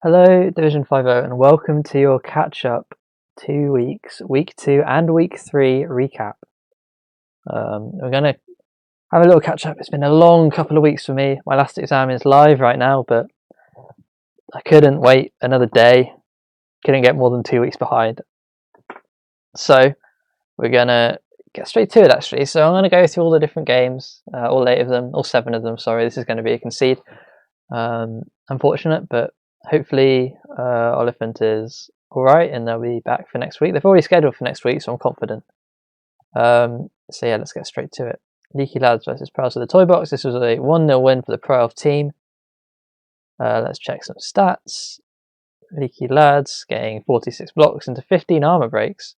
Hello, Division 5-0, and welcome to your catch-up 2 weeks, Week 2 and Week 3 recap. We're going to have a little catch-up. It's been a long couple of weeks for me. My last exam is live right now, but I couldn't wait another day. Couldn't get more than 2 weeks behind. So we're going to get straight to it, actually. So I'm going to go through all the different games, all 8 of them, all 7 of them, sorry. This is going to be a concede. Unfortunate, but hopefully Oliphant is alright and they'll be back for next week. They've already scheduled for next week, so I'm confident. So yeah, let's get straight to it. Leaky Lads versus Prowls of the Toy Box. This was a 1-0 win for the Pro Elf team. Let's check some stats. Leaky Lads getting 46 blocks into 15 armor breaks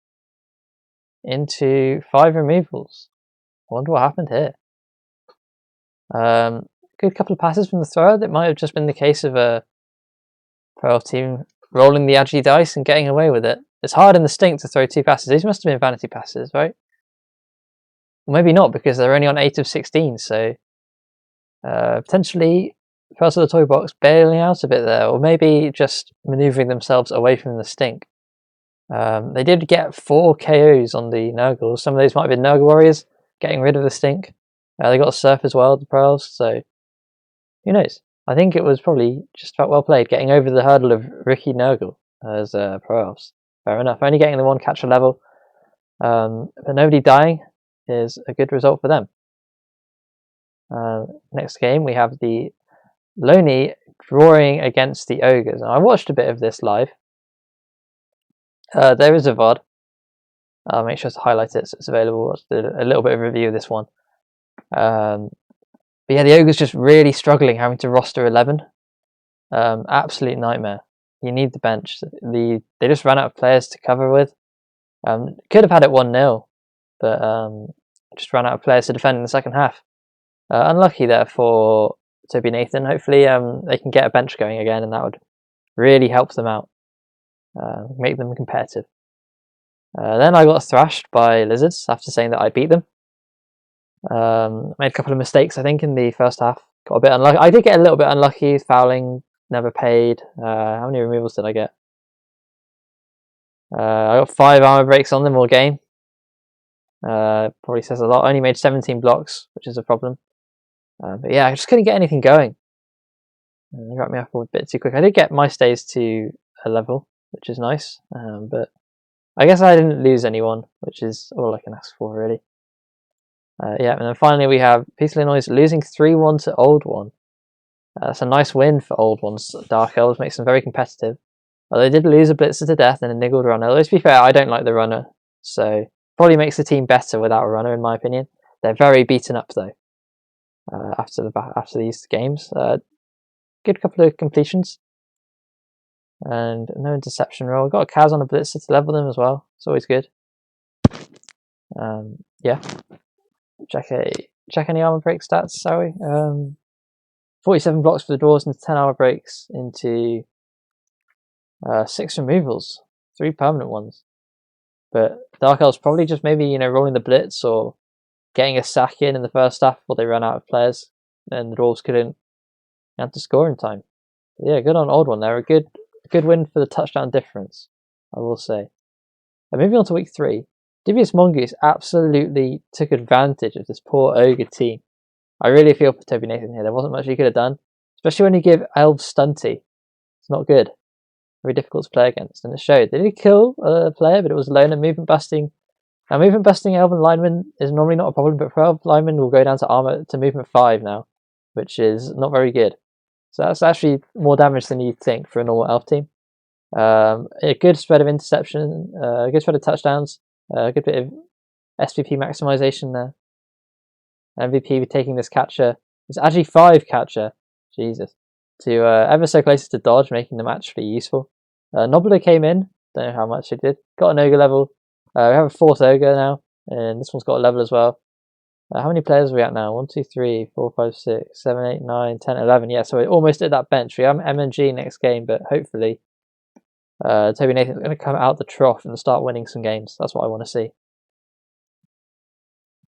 into 5 removals. I wonder what happened here. Good couple of passes from the thrower. That might have just been the case of a Pro Elf team rolling the Agi dice and getting away with it. It's hard in the stink to throw 2 passes. These must have been vanity passes, right? Well, maybe not, because they're only on 8 of 16, so potentially Prowls of the Toy Box bailing out a bit there, or maybe just manoeuvring themselves away from the stink. They did get 4 KOs on the Nurgle. Some of those might have been Nurgle Warriors getting rid of the stink. They got a Surf as well, the Prowls, so who knows? I think it was probably just about well played, getting over the hurdle of Rookie Nurgle as Pro Elves. Fair enough. Only getting the 1 catcher level, but nobody dying is a good result for them. Next game, we have the Loney drawing against the Ogres. Now, I watched a bit of this live. There is a VOD. I'll make sure to highlight it so it's available. I'll do a little bit of review of this one. But yeah, the Ogres just really struggling having to roster 11. Absolute nightmare. You need the bench. They just ran out of players to cover with. Could have had it 1-0, but just ran out of players to defend in the second half. Unlucky there for Toby Nathan. Hopefully they can get a bench going again, and that would really help them out, make them competitive. Then I got thrashed by Lizards after saying that I beat them. Made a couple of mistakes, I think, in the first half. Got a bit unlucky. I did get a little bit unlucky. Fouling, never paid. How many removals did I get? I got 5 armor breaks on them all game. Probably says a lot. I only made 17 blocks, which is a problem. But yeah, I just couldn't get anything going. They got me up a bit too quick. I did get my stays to a level, which is nice. But I guess I didn't lose anyone, which is all I can ask for, really. Yeah, and then finally we have Peaceful Illinois losing 3-1 to Old One. That's a nice win for Old One's Dark Elves, makes them very competitive. They did lose a Blitzer to death and a Niggled runner. Let's be fair, I don't like the runner, so probably makes the team better without a runner, in my opinion. They're very beaten up though. After these games, good couple of completions and no interception roll. Got a Kaz on a Blitzer to level them as well. It's always good. Yeah. Check any armor break stats, shall we? 47 blocks for the draws into 10 armor breaks into 6 removals, 3 permanent ones. But Dark Elves probably just maybe rolling the blitz or getting a sack in the first half before they ran out of players, and the Dwarves couldn't have to score in time. But yeah, good on Old One there. A good win for the touchdown difference, I will say. And moving on to week 3. Divius Mongoose absolutely took advantage of this poor Ogre team. I really feel for Toby Nathan here. There wasn't much he could have done, especially when you give Elves Stunty. It's not good. Very difficult to play against, and it showed. They did kill a player, but it was alone and movement busting. Now, movement busting Elven linemen is normally not a problem, but for Elven linemen will go down to armor to movement 5 now, which is not very good. So that's actually more damage than you'd think for a normal Elf team. A good spread of interception, a good spread of touchdowns. A good bit of SVP maximization there. MVP taking this catcher. It's actually 5 catcher. Jesus. To ever so close to dodge, making them actually useful. Nobler came in. Don't know how much it did. Got an ogre level. We have a 4th ogre now. And this one's got a level as well. How many players are we at now? 1, 2, 3, 4, 5, 6, 7, 8, 9, 10, 11. Yeah, so we're almost at that bench. We have MNG next game, but hopefully Toby Nathan's going to come out the trough and start winning some games. That's what I want to see.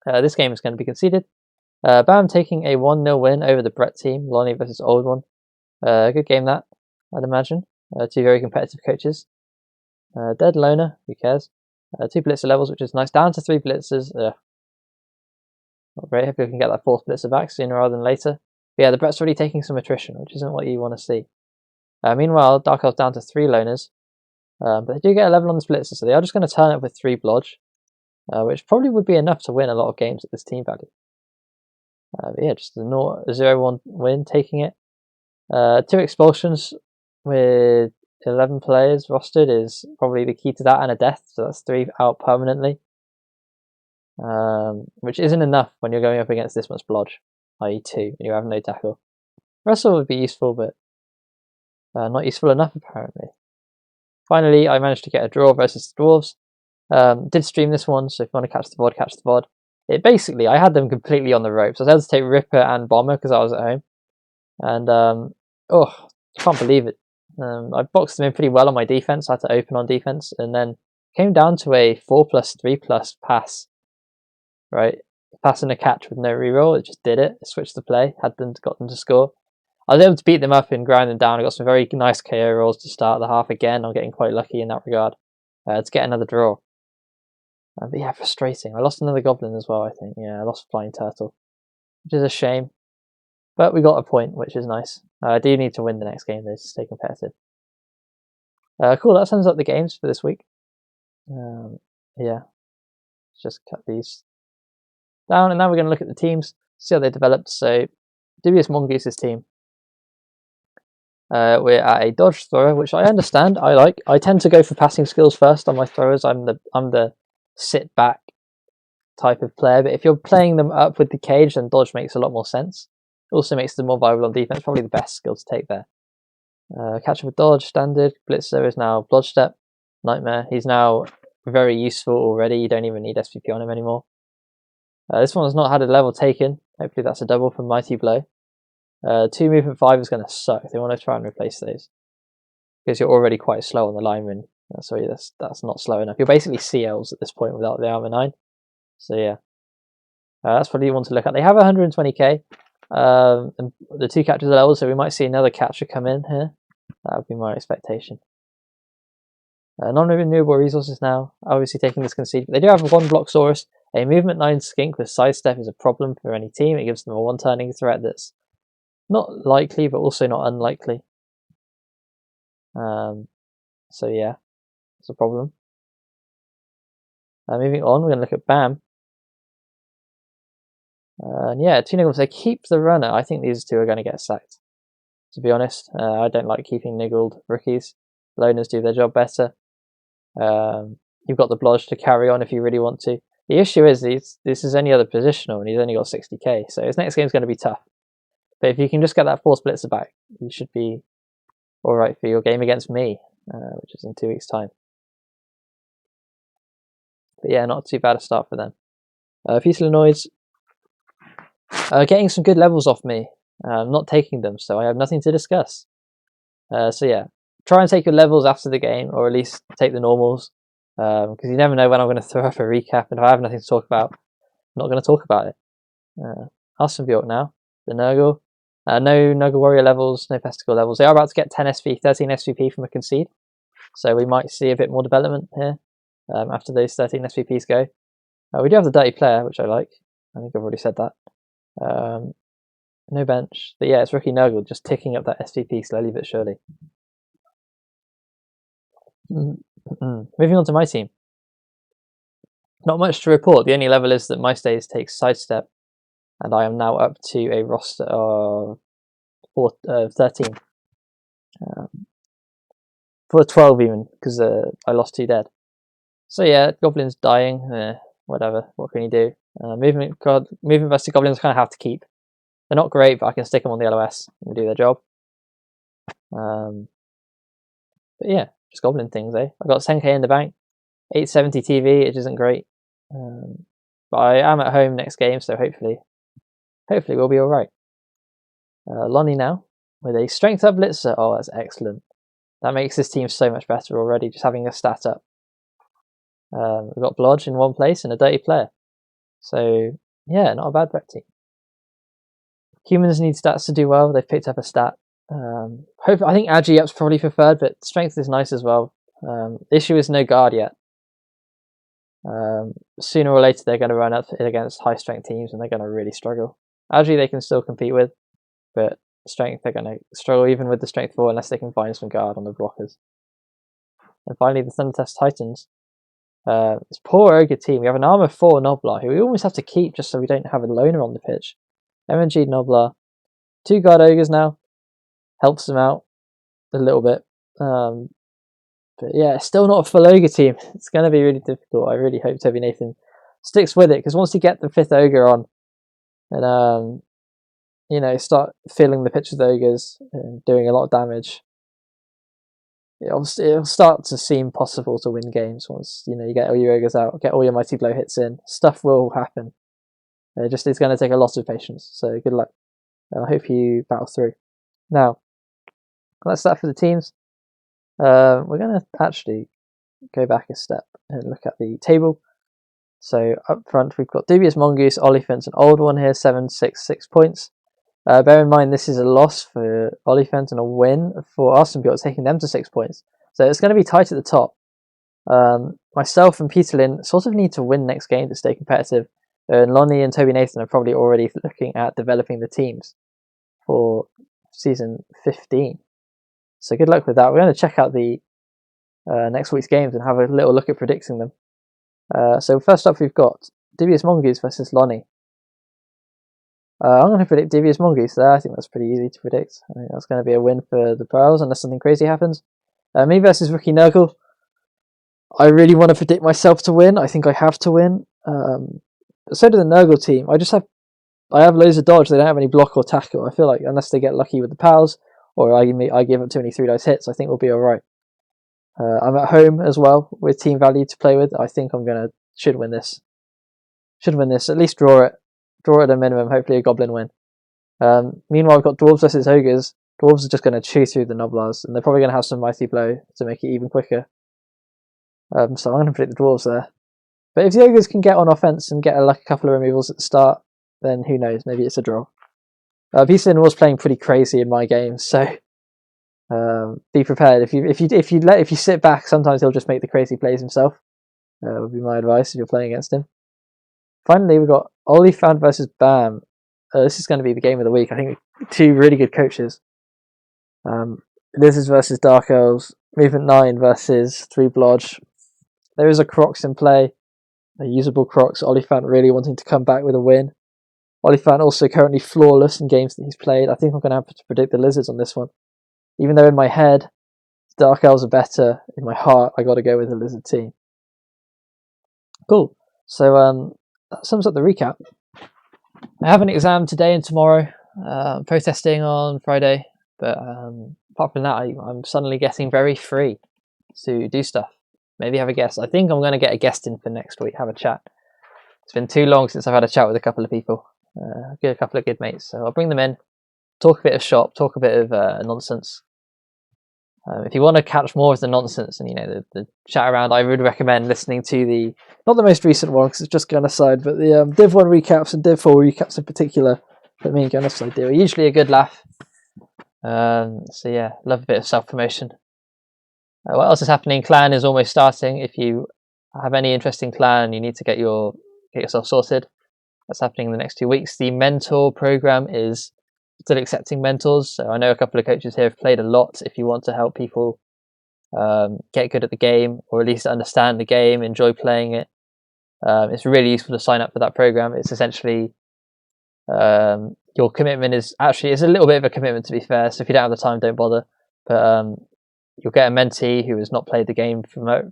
This game is going to be conceded. BAM taking a 1-0 win over the Brett team. Lonnie versus Old One. Good game that, I'd imagine. Two very competitive coaches. Dead Loner, who cares? 2 blitzer levels, which is nice. Down to 3 blitzers. Not great. Hope we can get that 4th blitzer back sooner rather than later. But yeah, the Brett's already taking some attrition, which isn't what you want to see. Meanwhile, Dark Elf's down to 3 loners. But they do get a level on the blitzer, so they are just going to turn it with 3 blodge, which probably would be enough to win a lot of games at this team value. But yeah, just a 0-1 win, taking it. 2 expulsions with 11 players rostered is probably the key to that, and a death, so that's 3 out permanently. Which isn't enough when you're going up against this much blodge, i.e. 2, and you have no tackle. Russell would be useful, but not useful enough apparently. Finally, I managed to get a draw versus the Dwarves. Did stream this one, so if you want to catch the VOD, catch the VOD. It basically, I had them completely on the ropes. I was able to take Ripper and Bomber because I was at home. And, I can't believe it. I boxed them in pretty well on my defense. I had to open on defense, and then came down to a 4+3+ pass. Right? Pass and a catch with no reroll. It just did it. It switched the play, got them to score. I was able to beat them up and grind them down. I got some very nice KO rolls to start the half again. I'm getting quite lucky in that regard to get another draw. But yeah, frustrating. I lost another Goblin as well, I think. Yeah, I lost Flying Turtle, which is a shame. But we got a point, which is nice. I do need to win the next game, though, to stay competitive. Cool, that sums up the games for this week. Yeah, let's just cut these down. And now we're going to look at the teams, see how they developed. So, Dubious Mongoose's team. We're at a dodge thrower, which I understand. I like. I tend to go for passing skills first on my throwers. I'm the sit back type of player. But if you're playing them up with the cage, then dodge makes a lot more sense. It also makes them more viable on defense. Probably the best skill to take there. Catch up with dodge, standard. Blitzer is now blodge step. Nightmare. He's now very useful already. You don't even need SVP on him anymore. This one has not had a level taken. Hopefully that's a double from Mighty Blow. 2 movement 5 is going to suck. They want to try and replace those because you're already quite slow on the lineman. Sorry, that's not slow enough. You're basically CLs at this point without the armor 9. So yeah, that's probably one to look at. They have 120k. And the 2 catchers are level, so we might see another catcher come in here. That would be my expectation. Non-renewable resources now, obviously taking this concede. They do have a 1 Bloxsaurus. A movement 9 skink with sidestep is a problem for any team. It gives them a 1 turning threat that's not likely, but also not unlikely. So yeah, it's a problem. Moving on, we're going to look at Bam. And yeah, 2 niggles. They keep the runner. I think these 2 are going to get sacked. To be honest, I don't like keeping niggled rookies. Loners do their job better. You've got the blodge to carry on if you really want to. The issue is this is any other positional, and he's only got 60k, so his next game is going to be tough. But if you can just get that 4 blitzer back, you should be alright for your game against me, which is in 2 weeks' time. But yeah, not too bad a start for them. Fusilianoids getting some good levels off me. Not taking them, so I have nothing to discuss. So yeah, try and take your levels after the game, or at least take the normals, because you never know when I'm going to throw up a recap, and if I have nothing to talk about, I'm not going to talk about it. Aston Bjork now, the Nurgle. No Nurgle Warrior levels, no Pesticle levels. They are about to get 13 SVP from a concede, so we might see a bit more development here after those 13 SVPs go. We do have the Dirty Player, which I like. I think I've already said that. No bench, but yeah, it's Rookie Nurgle just ticking up that SVP slowly but surely. Moving on to my team. Not much to report. The only level is that MyStays takes sidestep, and I am now up to a roster of 13. For 12 even, because I lost 2 dead. So yeah, Goblins dying. Whatever. What can you do? Movement versus Goblins I kind of have to keep. They're not great, but I can stick them on the LOS and do their job. But yeah, just Goblin things, eh? I've got 10k in the bank, 870 TV, which isn't great. But I am at home next game, so hopefully we'll be alright. Lonnie now, with a strength up blitzer. Oh, that's excellent. That makes this team so much better already, just having a stat up. We've got Blodge in 1 place and a Dirty Player. So yeah, not a bad Brett team. Humans need stats to do well. They've picked up a stat. I think Agi up's probably preferred, but strength is nice as well. The issue is no guard yet. Sooner or later they're going to run up against high strength teams and they're going to really struggle. Agi they can still compete with, but strength they're going to struggle even with the strength 4 unless they can find some guard on the blockers. And finally the Thundertest Titans. This poor Ogre team. We have an armor 4 Noblar who we almost have to keep just so we don't have a loner on the pitch. MNG Noblar. 2 guard Ogres now. Helps them out a little bit. But yeah, it's still not a full Ogre team. It's going to be really difficult. I really hope Toby Nathan sticks with it, because once you get the 5th Ogre on and start filling the pitch with Ogres and doing a lot of damage, it'll start to seem possible to win games once you get all your Ogres out, get all your Mighty Blow hits in. Stuff will happen. It's going to take a lot of patience. So good luck. I hope you battle through. Now, that's that for the teams. We're going to actually go back a step and look at the table. So up front we've got Dubious Mongoose, Oliphant, an old one here, 766 points. Bear in mind this is a loss for Oliphant and a win for Aston Villa, taking them to 6 points. So it's going to be tight at the top. Myself and Peterlin sort of need to win next game to stay competitive. And Lonnie and Toby Nathan are probably already looking at developing the teams for season 15. So good luck with that. We're going to check out the next week's games and have a little look at predicting them. So first up we've got Dubious Mongoose versus Lonnie. I'm going to predict Dubious Mongoose there. I think that's pretty easy to predict. I think that's going to be a win for the Pearls unless something crazy happens. Me versus Rookie Nurgle. I really want to predict myself to win. I think I have to win. But so do the Nurgle team. I have loads of dodge. They don't have any block or tackle. I feel like unless they get lucky with the pals, or I give up too many 3 dice hits, I think we'll be alright. I'm at home as well with team value to play with. I think should win this. Should win this. At least draw it. Draw at a minimum. Hopefully a Goblin win. Meanwhile, we've got Dwarves versus Ogres. Dwarves are just going to chew through the Noblars, and they're probably going to have some Mighty Blow to make it even quicker. So I'm going to predict the Dwarves there. But if the Ogres can get on offense and get a couple of removals at the start, then who knows? Maybe it's a draw. Peterlin was playing pretty crazy in my game, so be prepared. If you sit back, sometimes he'll just make the crazy plays himself. Would be my advice if you're playing against him. Finally, we've got Oliphant versus Bam. This is going to be the game of the week. I think 2 really good coaches. Lizards versus Dark Elves. Movement 9 versus 3 Blodge. There is a Crocs in play. A usable Crocs. Oliphant really wanting to come back with a win. Oliphant also currently flawless in games that he's played. I think I'm going to have to predict the Lizards on this one. Even though in my head, Dark Elves are better, in my heart, I got to go with the Lizard team. Cool. So that sums up the recap. I have an exam today and tomorrow. Protesting on Friday, but apart from that, I'm suddenly getting very free to do stuff. Maybe have a guest. I think I'm going to get a guest in for next week. Have a chat. It's been too long since I've had a chat with a couple of people. Get a couple of good mates, so I'll bring them in. Talk a bit of shop. Talk a bit of nonsense. If you want to catch more of the nonsense and the chat around, I would recommend listening to not the most recent one because it's just Genocide, but the Div 1 recaps and Div 4 recaps in particular that me and Genocide do are usually a good laugh. So yeah, love a bit of self-promotion. What else is happening? Clan is almost starting. If you have any interest in Clan, you need to get yourself sorted. That's happening in the next 2 weeks. The mentor program is still accepting mentors. So I know a couple of coaches here have played a lot. If you want to help people get good at the game, or at least understand the game, enjoy playing it, it's really useful to sign up for that program. It's essentially your commitment is a little bit of a commitment, to be fair. So if you don't have the time, don't bother. But you'll get a mentee who has not played the game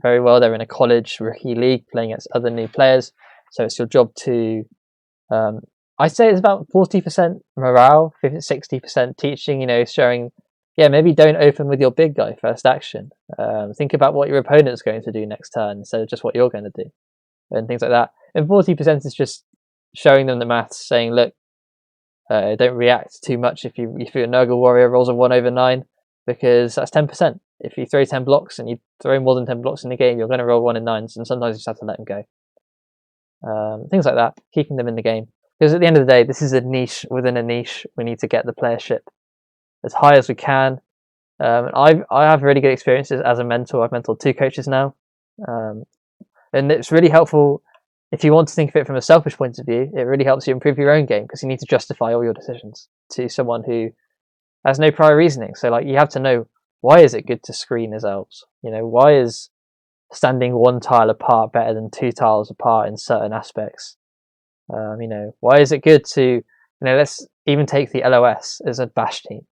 very well. They're in a college rookie league playing against other new players. So it's your job to I'd say it's about 40% morale, 60% teaching, showing, maybe don't open with your big guy first action. Think about what your opponent's going to do next turn instead of just what you're going to do and things like that. And 40% is just showing them the maths, saying, look, don't react too much if your Nurgle Warrior rolls a 1/9, because that's 10%. If you throw 10 blocks and you throw more than 10 blocks in the game, you're going to roll 1 in 9s, and sometimes you just have to let them go. Things like that, keeping them in the game. Because at the end of the day, this is a niche within a niche. We need to get the playership as high as we can. I have really good experiences as a mentor. I've mentored 2 coaches now, and it's really helpful. If you want to think of it from a selfish point of view, it really helps you improve your own game because you need to justify all your decisions to someone who has no prior reasoning. So like you have to know, why is it good to screen as elves? You know, why is standing 1 tile apart better than 2 tiles apart in certain aspects? You know, why is it good to, you know, let's even take the LOS as a bash team.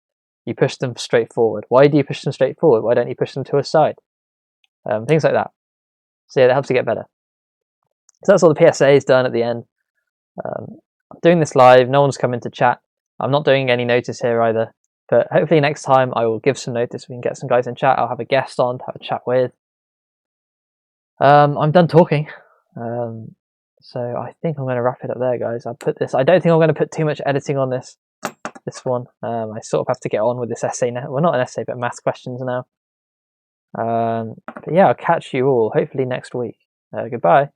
You push them straight forward. Why do you push them straight forward? Why don't you push them to a side? Things like that. So yeah, that helps you get better. So that's all the PSAs done at the end. I'm doing this live. No one's come into chat. I'm not doing any notice here either. But hopefully next time I will give some notice. We can get some guys in chat. I'll have a guest on to have a chat with. I'm done talking. So I think I'm going to wrap it up there, guys. I'll put this. I don't think I'm going to put too much editing on this one. I sort of have to get on with this essay now. Well, not an essay, but math questions now. But yeah, I'll catch you all hopefully next week. Goodbye.